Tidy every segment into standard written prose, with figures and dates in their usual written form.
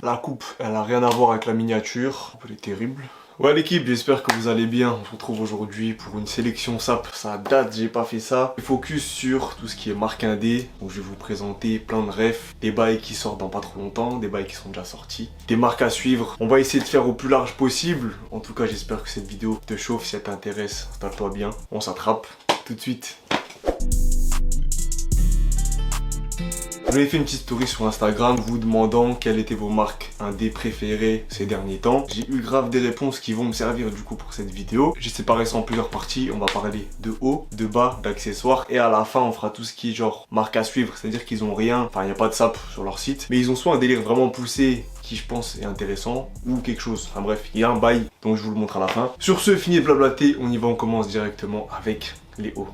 La coupe, elle a rien à voir avec la miniature. Elle est terrible. Ouais l'équipe, j'espère que vous allez bien. On se retrouve aujourd'hui pour une sélection SAP. Ça date, j'ai pas fait ça. Focus sur tout ce qui est marque indé. Donc je vais vous présenter plein de refs, des bails qui sortent dans pas trop longtemps, des bails qui sont déjà sortis, des marques à suivre. On va essayer de faire au plus large possible. En tout cas, j'espère que cette vidéo te chauffe. Si elle t'intéresse, installe-toi bien. On s'attrape tout de suite. Je vous avais fait une petite story sur Instagram vous demandant quelles étaient vos marques indé préférées ces derniers temps. J'ai eu grave des réponses qui vont me servir du coup pour cette vidéo. J'ai séparé ça en plusieurs parties. On va parler de haut, de bas, d'accessoires et à la fin on fera tout ce qui est genre marque à suivre. C'est-à-dire qu'ils ont rien, enfin il n'y a pas de SAP sur leur site, mais ils ont soit un délire vraiment poussé qui je pense est intéressant ou quelque chose. Enfin bref, il y a un bail donc je vous le montre à la fin. Sur ce, fini de blablater, on y va, on commence directement avec les hauts.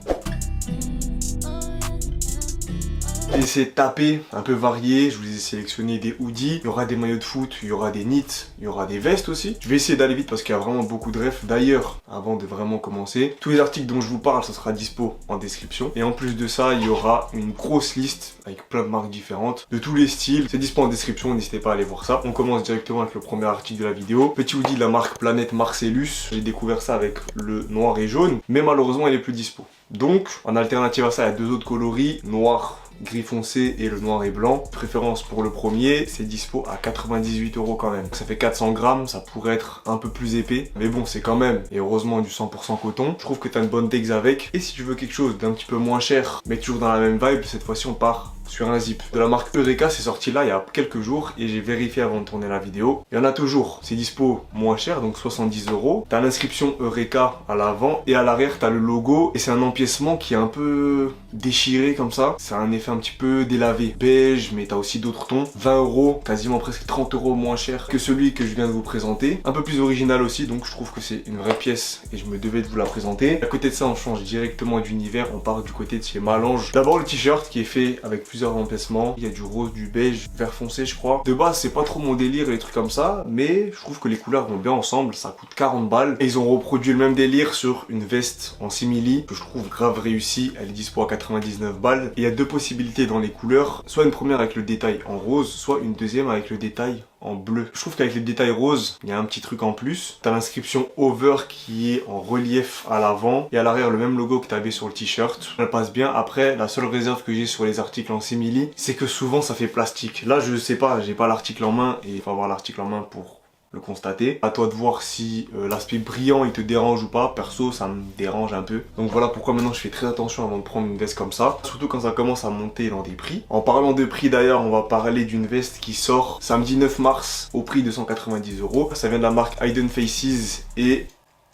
Et c'est tapé, un peu varié, je vous ai sélectionné des hoodies, il y aura des maillots de foot, il y aura des knits, il y aura des vestes aussi. Je vais essayer d'aller vite parce qu'il y a vraiment beaucoup de refs. D'ailleurs, avant de vraiment commencer, tous les articles dont je vous parle, ça sera dispo en description. Et en plus de ça, il y aura une grosse liste avec plein de marques différentes, de tous les styles. C'est dispo en description, n'hésitez pas à aller voir ça. On commence directement avec le premier article de la vidéo. Petit hoodie de la marque Planète Marcellus. J'ai découvert ça avec le noir et jaune, mais malheureusement, il est plus dispo. Donc, en alternative à ça, il y a deux autres coloris, noir, gris foncé et le noir et blanc. Préférence pour le premier, c'est dispo à 98 € quand même. Ça fait 400 grammes, ça pourrait être un peu plus épais. Mais bon, c'est quand même, et heureusement, du 100% coton. Je trouve que tu as une bonne texte avec. Et si tu veux quelque chose d'un petit peu moins cher, mais toujours dans la même vibe, cette fois-ci on part sur un zip. De la marque Eureka, c'est sorti là il y a quelques jours et j'ai vérifié avant de tourner la vidéo. Il y en a toujours, c'est dispo moins cher, donc 70 €. T'as l'inscription Eureka à l'avant et à l'arrière t'as le logo et c'est un empiècement qui est un peu déchiré comme ça. C'est un effet un petit peu délavé, beige, mais t'as aussi d'autres tons. 20 €, quasiment presque 30 € moins cher que celui que je viens de vous présenter. Un peu plus original aussi, donc je trouve que c'est une vraie pièce et je me devais de vous la présenter. À côté de ça, on change directement d'univers, on part du côté de chez Malange. D'abord le t-shirt qui est fait avec plusieurs emplacements. Il y a du rose, du beige, vert foncé je crois. De base c'est pas trop mon délire les trucs comme ça, mais je trouve que les couleurs vont bien ensemble. Ça coûte 40 balles et ils ont reproduit le même délire sur une veste en simili que je trouve grave réussie. Elle est dispo à 99 balles et il y a deux possibilités dans les couleurs, soit une première avec le détail en rose, soit une deuxième avec le détail en bleu. Je trouve qu'avec les détails roses, il y a un petit truc en plus. T'as l'inscription Over qui est en relief à l'avant et à l'arrière le même logo que t'avais sur le t-shirt. Elle passe bien. Après, la seule réserve que j'ai sur les articles en simili, c'est que souvent ça fait plastique. Là, je sais pas, j'ai pas l'article en main et il faut avoir l'article en main pour le constater. À toi de voir si l'aspect brillant il te dérange ou pas. Perso ça me dérange un peu. Donc voilà pourquoi maintenant je fais très attention avant de prendre une veste comme ça. Surtout quand ça commence à monter dans des prix. En parlant de prix d'ailleurs, on va parler d'une veste qui sort samedi 9 mars au prix de 190 €. Ça vient de la marque Hidden Faces et...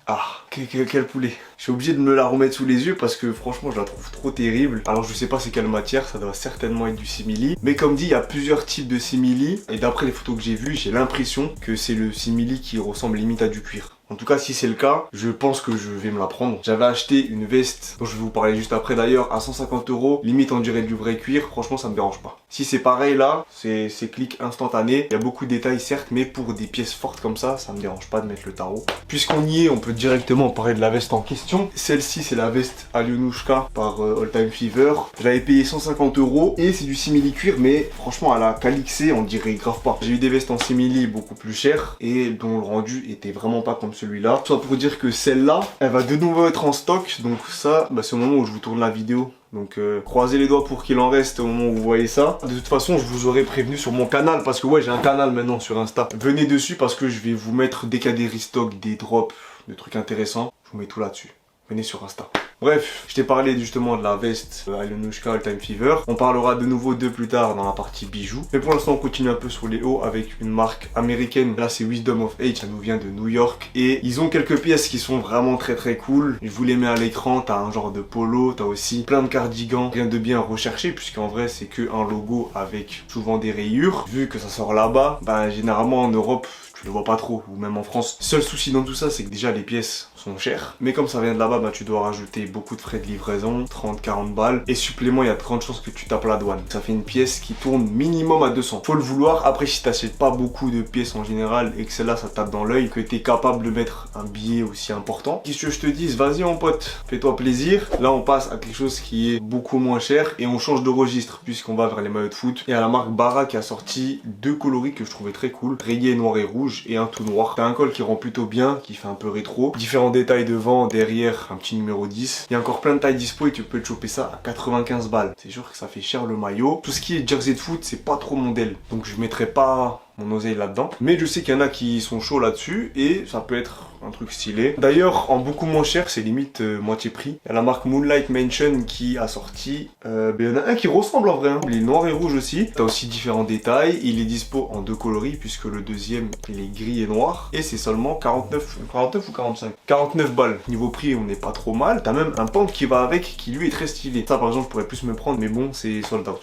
ah, quel poulet. Je suis obligé de me la remettre sous les yeux parce que franchement je la trouve trop terrible. Alors je sais pas c'est quelle matière, ça doit certainement être du simili. Mais comme dit, il y a plusieurs types de simili. Et d'après les photos que j'ai vues, j'ai l'impression que c'est le simili qui ressemble limite à du cuir. En tout cas, si c'est le cas, je pense que je vais me la prendre. J'avais acheté une veste, dont je vais vous parler juste après d'ailleurs, à 150 €. Limite on dirait du vrai cuir, franchement ça me dérange pas. Si c'est pareil là, c'est clic instantané. Il y a beaucoup de détails certes, mais pour des pièces fortes comme ça me dérange pas de mettre le tarot. Puisqu'on y est, on peut directement parler de la veste en question. Celle-ci c'est la veste Alionushka par All Time Fever. Je l'avais payé 150 € et c'est du simili cuir, mais franchement à la calixée on dirait grave pas. J'ai eu des vestes en simili beaucoup plus chères et dont le rendu était vraiment pas comme celui-là. Tout ça pour dire que celle-là, elle va de nouveau être en stock. Donc ça, c'est au moment où je vous tourne la vidéo. Donc croisez les doigts pour qu'il en reste au moment où vous voyez ça. De toute façon, je vous aurais prévenu sur mon canal parce que ouais, j'ai un canal maintenant sur Insta. Venez dessus parce que je vais vous mettre dès qu'il y a des restocks, des drops, des trucs intéressants. Je vous mets tout là-dessus. Venez sur Insta. Bref, je t'ai parlé justement de la veste Alionushka All Time Fever. On parlera de nouveau d'eux plus tard dans la partie bijoux. Mais pour l'instant, on continue un peu sur les hauts avec une marque américaine. Là, c'est Wisdom of Age, ça nous vient de New York. Et ils ont quelques pièces qui sont vraiment très cool. Je vous les mets à l'écran. T'as un genre de polo, t'as aussi plein de cardigans. Rien de bien recherché, puisqu'en vrai, c'est que un logo avec souvent des rayures. Vu que ça sort là-bas, généralement en Europe, tu je le vois pas trop, ou même en France. Seul souci dans tout ça, c'est que déjà les pièces sont chères. Mais comme ça vient de là-bas, bah, tu dois rajouter beaucoup de frais de livraison, 30-40 balles. Et supplément, il y a de grandes chances que tu tapes la douane. Ça fait une pièce qui tourne minimum à 200. Faut le vouloir. Après, si t'achètes pas beaucoup de pièces en général et que celle-là, ça tape dans l'œil, que t'es capable de mettre un billet aussi important, qu'est-ce que je te dise, vas-y mon pote, fais-toi plaisir. Là, on passe à quelque chose qui est beaucoup moins cher et on change de registre puisqu'on va vers les maillots de foot. Et à la marque Bara qui a sorti 2 coloris que je trouvais très cool, rayé noir et rouge et un tout noir. T'as un col qui rend plutôt bien, qui fait un peu rétro. Différents détails devant, derrière, un petit numéro 10. Il y a encore plein de tailles dispo et tu peux te choper ça à 95 balles. C'est sûr que ça fait cher le maillot. Tout ce qui est jersey de foot, c'est pas trop mon modèle. Donc je mettrai pas mon oseille là-dedans. Mais je sais qu'il y en a qui sont chauds là-dessus et ça peut être un truc stylé. D'ailleurs, en beaucoup moins cher, c'est limite moitié prix. Il y a la marque Moonlight Mansion qui a sorti... il y en a un qui ressemble en vrai. Hein. Il est noir et rouge aussi. T'as aussi différents détails. Il est dispo en 2 coloris puisque le deuxième, il est gris et noir. Et c'est seulement 49 ou 45 49 balles. Niveau prix, on n'est pas trop mal. T'as même un pant qui va avec qui lui est très stylé. Ça par exemple, je pourrais plus me prendre, mais bon, c'est sold out.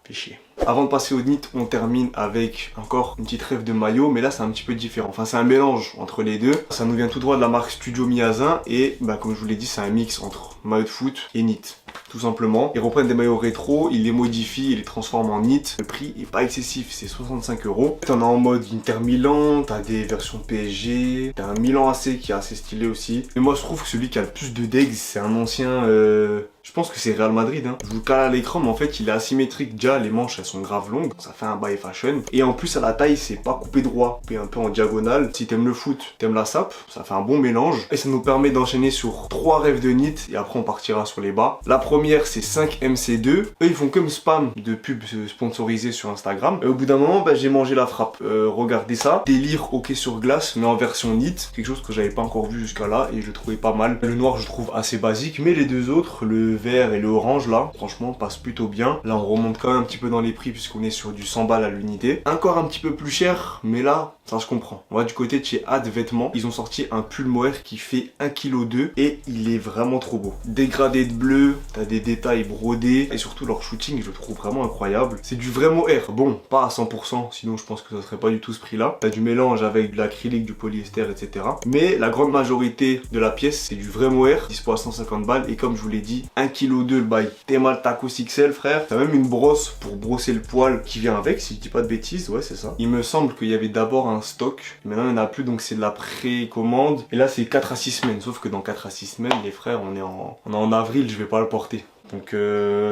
Fait chier. Avant de passer au knit, on termine avec encore une petite rêve de maillot, mais là c'est un petit peu différent. Enfin c'est un mélange entre les deux. Ça nous vient tout droit de la marque Studio Miazin et bah, comme je vous l'ai dit, c'est un mix entre maillot de foot et knit. Tout simplement. Ils reprennent des maillots rétro, ils les modifient, ils les transforment en knit. Le prix est pas excessif, c'est 65 €. T'en as en mode Inter Milan, t'as des versions PSG, t'as un Milan AC qui est assez stylé aussi. Mais moi je trouve que celui qui a le plus de degs, c'est un ancien... Je pense que c'est Real Madrid. Hein. Je vous le cale à l'écran, mais en fait il est asymétrique. Déjà les manches elles sont grave longues, ça fait un bail fashion. Et en plus à la taille c'est pas coupé droit, coupé un peu en diagonale. Si t'aimes le foot, t'aimes la sape, ça fait un bon mélange. Et ça nous permet d'enchaîner sur 3 rêves de knit et après on partira sur les bas. La première c'est 5MC2. Eux ils font comme spam de pubs sponsorisées sur Instagram. Et au bout d'un moment bah, j'ai mangé la frappe. Regardez ça, délire hockey sur glace mais en version knit. Quelque chose que j'avais pas encore vu jusqu'à là et je le trouvais pas mal. Le noir je trouve assez basique, mais les deux autres, le vert et le orange là, franchement passe plutôt bien. Là on remonte quand même un petit peu dans les prix puisqu'on est sur du 100 balles à l'unité. Encore un petit peu plus cher, mais là ça se comprend. On va du côté de chez Ad Vêtements. Ils ont sorti un pull mohair qui fait 1,2 kg et il est vraiment trop beau. Dégradé de bleu, t'as des détails brodés et surtout leur shooting je le trouve vraiment incroyable. C'est du vrai mohair. Bon, pas à 100%, sinon je pense que ça serait pas du tout ce prix là. T'as du mélange avec de l'acrylique, du polyester, etc. Mais la grande majorité de la pièce c'est du vrai mohair, dispo à 150 balles et comme je vous l'ai dit, 1,2 kg le bail. Temal Tacos XL frère. T'as même une brosse pour brosser le poil qui vient avec, si je dis pas de bêtises, ouais c'est ça. Il me semble qu'il y avait d'abord un stock, maintenant il n'y en a plus donc c'est de la précommande. Et là c'est 4 à 6 semaines, sauf que dans 4 à 6 semaines les frères on est en avril, je vais pas le porter. Donc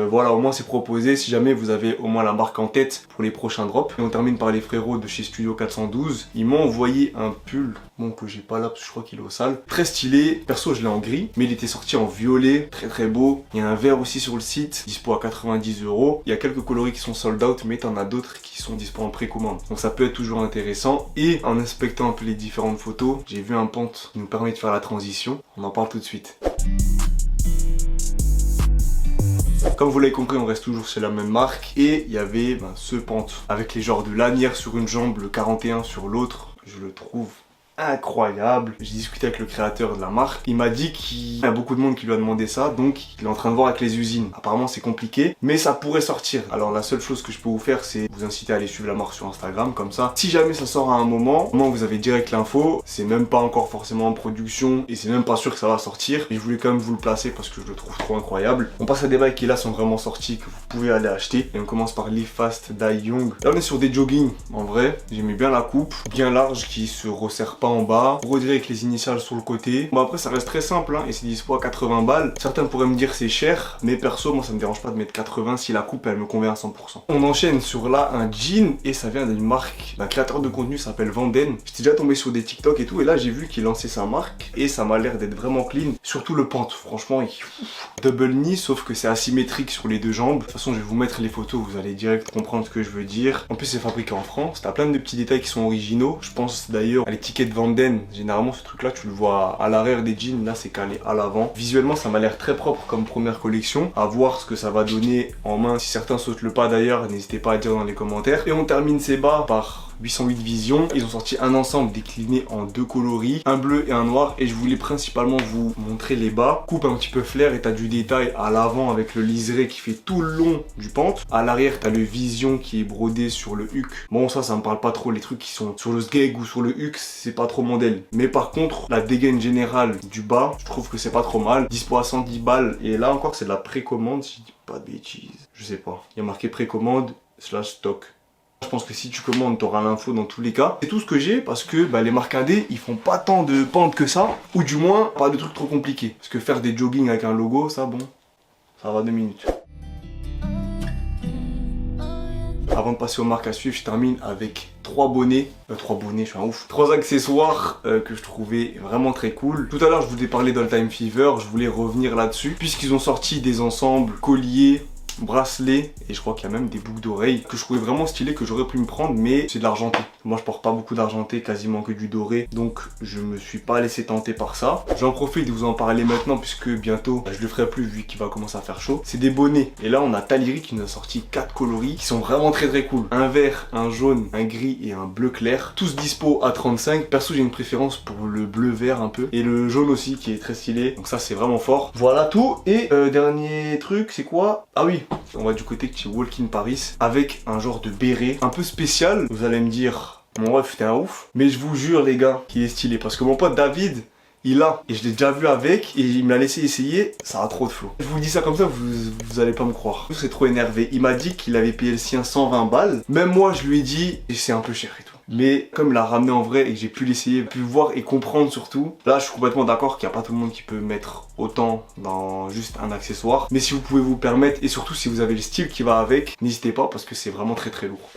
voilà, au moins c'est proposé si jamais vous avez au moins la marque en tête pour les prochains drops. Et on termine par les frérots de chez Studio 412. Ils m'ont envoyé un pull, bon que j'ai pas là parce que je crois qu'il est au sale. Très stylé, perso je l'ai en gris, mais il était sorti en violet, très très beau. Il y a un vert aussi sur le site, dispo à 90 €. Il y a quelques coloris qui sont sold out, mais t'en as d'autres qui sont dispo en précommande. Donc ça peut être toujours intéressant. Et en inspectant un peu les différentes photos, j'ai vu un pente qui nous permet de faire la transition. On en parle tout de suite. Comme vous l'avez compris, on reste toujours chez la même marque et il y avait ce pente avec les genres de lanières sur une jambe, le 41 sur l'autre. Je le trouve incroyable. J'ai discuté avec le créateur de la marque. Il m'a dit qu'il y a beaucoup de monde qui lui a demandé ça, donc il est en train de voir avec les usines. Apparemment c'est compliqué, mais ça pourrait sortir. Alors la seule chose que je peux vous faire, c'est vous inciter à aller suivre la marque sur Instagram, comme ça. Si jamais ça sort à un moment, au moins vous avez direct l'info. C'est même pas encore forcément en production et c'est même pas sûr que ça va sortir. Mais je voulais quand même vous le placer parce que je le trouve trop incroyable. On passe à des bails qui là sont vraiment sortis, que vous pouvez aller acheter. Et on commence par Live Fast Die Young. Là on est sur des jogging. En vrai, j'aimais bien la coupe, bien large, qui se resserre pas en bas, broderie avec les initiales sur le côté. Bon après ça reste très simple hein, et c'est dispo à 80 balles. Certains pourraient me dire c'est cher, mais perso moi ça me dérange pas de mettre 80 si la coupe elle me convient à 100%. On enchaîne sur là un jean et ça vient d'une marque d'un créateur de contenu s'appelle Vanden. J'étais déjà tombé sur des TikTok et tout et là j'ai vu qu'il lançait sa marque et ça m'a l'air d'être vraiment clean. Surtout le pente, franchement double knee sauf que c'est asymétrique sur les deux jambes. De toute façon je vais vous mettre les photos, vous allez direct comprendre ce que je veux dire. En plus c'est fabriqué en France, t'as plein de petits détails qui sont originaux. Je pense d'ailleurs à l'étiquette Vanden. Généralement ce truc là tu le vois à l'arrière des jeans, là c'est calé à l'avant. Visuellement ça m'a l'air très propre comme première collection. À voir ce que ça va donner en main. Si certains sautent le pas d'ailleurs, n'hésitez pas à dire dans les commentaires. Et on termine ces bas par 808 Vision. Ils ont sorti un ensemble décliné en 2 coloris, un bleu et un noir, et je voulais principalement vous montrer les bas. Coupe un petit peu flair et t'as du détail à l'avant avec le liseré qui fait tout le long du pente. À l'arrière t'as le Vision qui est brodé sur le huc. Bon ça me parle pas trop, les trucs qui sont sur le sgeg ou sur le huc, c'est pas trop modèle. Mais par contre la dégaine générale du bas, je trouve que c'est pas trop mal. Dispo à 110 balles, et là encore c'est de la précommande si je dis pas de bêtises. Je sais pas, il y a marqué précommande / stock. Je pense que si tu commandes, tu auras l'info dans tous les cas. C'est tout ce que j'ai parce que les marques indé, ils font pas tant de pentes que ça. Ou du moins, pas de trucs trop compliqués. Parce que faire des jogging avec un logo, ça bon, ça va 2 minutes. Avant de passer aux marques à suivre, je termine avec 3 bonnets. 3 bonnets, je suis un ouf. 3 accessoires que je trouvais vraiment très cool. Tout à l'heure, je vous ai parlé d'All Time Fever. Je voulais revenir là-dessus. Puisqu'ils ont sorti des ensembles colliers, bracelets, et je crois qu'il y a même des boucles d'oreilles que je trouvais vraiment stylé, que j'aurais pu me prendre, mais c'est de l'argenté. Moi je porte pas beaucoup d'argenté, quasiment que du doré, donc je me suis pas laissé tenter par ça. J'en profite de vous en parler maintenant puisque bientôt je le ferai plus vu qu'il va commencer à faire chaud. C'est des bonnets, et là on a Taliri qui nous a sorti 4 coloris qui sont vraiment très cool. Un vert, un jaune, un gris et un bleu clair, tous dispo à 35. Perso j'ai une préférence pour le bleu vert un peu, et le jaune aussi qui est très stylé, donc ça c'est vraiment fort. Voilà tout. Et dernier truc, c'est quoi? Ah oui, on va du côté de chez Walk-in Paris avec un genre de béret un peu spécial. Vous allez me dire, mon ref t'es un ouf, mais je vous jure les gars qu'il est stylé parce que mon pote David, il a, et je l'ai déjà vu avec, et il me l'a laissé essayer, ça a trop de flow. Je vous dis ça comme ça, vous allez pas me croire. C'est trop énervé. Il m'a dit qu'il avait payé le sien 120 balles. Même moi je lui ai dit, c'est un peu cher et tout. Mais comme il l'a ramené en vrai et que j'ai pu l'essayer, pu voir et comprendre surtout, là je suis complètement d'accord qu'il n'y a pas tout le monde qui peut mettre autant dans juste un accessoire. Mais si vous pouvez vous permettre, et surtout si vous avez le style qui va avec, n'hésitez pas parce que c'est vraiment très lourd.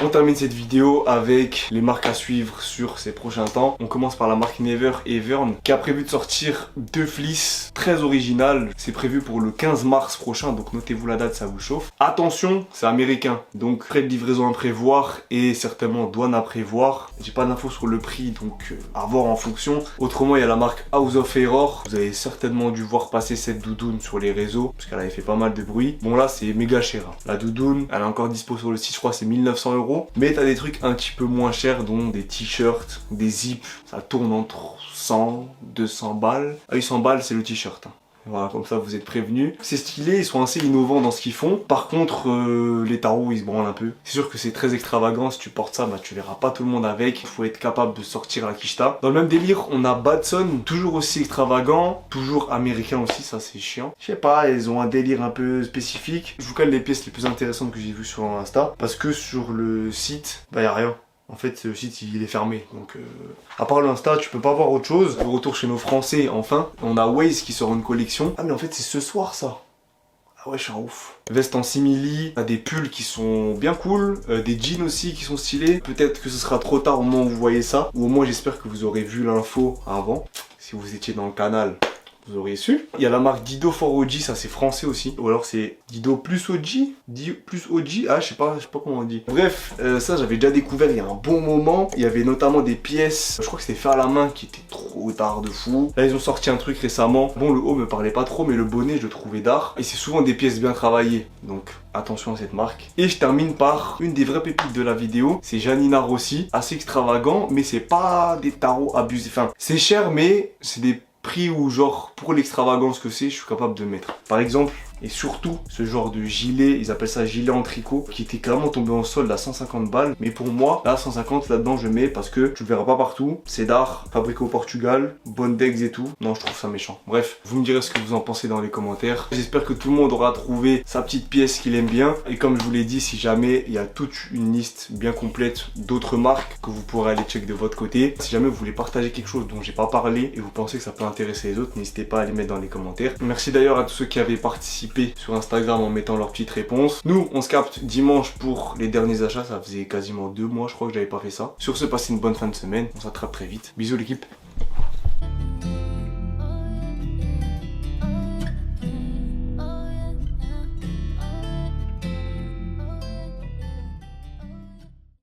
On termine cette vidéo avec les marques à suivre sur ces prochains temps. On commence par la marque Never Evern qui a prévu de sortir 2 fleeces très originales. C'est prévu pour le 15 mars prochain, donc notez-vous la date, ça vous chauffe. Attention, c'est américain, donc frais de livraison à prévoir et certainement douane à prévoir. J'ai pas d'infos sur le prix, donc à voir en fonction. Autrement, il y a la marque House of Error. Vous avez certainement dû voir passer cette doudoune sur les réseaux parce qu'elle avait fait pas mal de bruit. Bon là, c'est méga cher. La doudoune, elle est encore dispo sur le site, je crois c'est 1900 €. Mais t'as des trucs un petit peu moins chers, dont des t-shirts, des zips. Ça tourne entre 100, 200 balles. Ah oui, 100 balles, c'est le t-shirt. Voilà, comme ça vous êtes prévenus. C'est stylé, ils sont assez innovants dans ce qu'ils font. Par contre, les tarots, ils se branlent un peu. C'est sûr que c'est très extravagant. Si tu portes ça, tu verras pas tout le monde avec. Il faut être capable de sortir la quicheta. Dans le même délire, on a Batson, toujours aussi extravagant, toujours américain aussi, ça c'est chiant. Je sais pas, ils ont un délire un peu spécifique. Je vous cale les pièces les plus intéressantes que j'ai vues sur Insta. Parce que sur le site, y a rien. En fait, le site il est fermé, donc à part l'Insta, tu peux pas voir autre chose. De retour chez nos Français, enfin, on a Waze qui sort une collection. Ah mais en fait c'est ce soir ça. Ah ouais, je suis un ouf. Veste en simili, t'as des pulls qui sont bien cool, des jeans aussi qui sont stylés. Peut-être que ce sera trop tard au moment où vous voyez ça, ou au moins j'espère que vous aurez vu l'info avant. Si vous étiez dans le canal, vous auriez su. Il y a la marque Dido for OG, ça c'est français aussi. Ou alors c'est Dido plus OG, plus OG, ah je sais pas comment on dit. Bref, ça j'avais déjà découvert il y a un bon moment. Il y avait notamment des pièces, je crois que c'était fait à la main qui était trop d'art de fou. Là ils ont sorti un truc récemment. Bon le haut me parlait pas trop mais le bonnet je le trouvais d'art. Et c'est souvent des pièces bien travaillées. Donc attention à cette marque. Et je termine par une des vraies pépites de la vidéo. C'est Janina Rossi. Assez extravagant mais c'est pas des tarots abusés. Enfin c'est cher mais c'est des prix où genre pour l'extravagance que c'est, je suis capable de mettre. Par exemple, et surtout ce genre de gilet, ils appellent ça gilet en tricot, qui était carrément tombé en solde à 150 balles. Mais pour moi, là 150 là-dedans je mets parce que tu le verras pas partout. C'est d'art, fabriqué au Portugal, bonne degs et tout. Non, je trouve ça méchant. Bref, vous me direz ce que vous en pensez dans les commentaires. J'espère que tout le monde aura trouvé sa petite pièce qu'il aime bien. Et comme je vous l'ai dit, si jamais il y a toute une liste bien complète d'autres marques que vous pourrez aller check de votre côté. Si jamais vous voulez partager quelque chose dont j'ai pas parlé et vous pensez que ça peut intéresser les autres, n'hésitez pas à les mettre dans les commentaires. Merci d'ailleurs à tous ceux qui avaient participé sur Instagram en mettant leurs petites réponses. Nous, on se capte dimanche pour les derniers achats. Ça faisait quasiment 2 mois, je crois que j'avais pas fait ça. Sur ce, passez une bonne fin de semaine. On s'attrape très vite. Bisous l'équipe.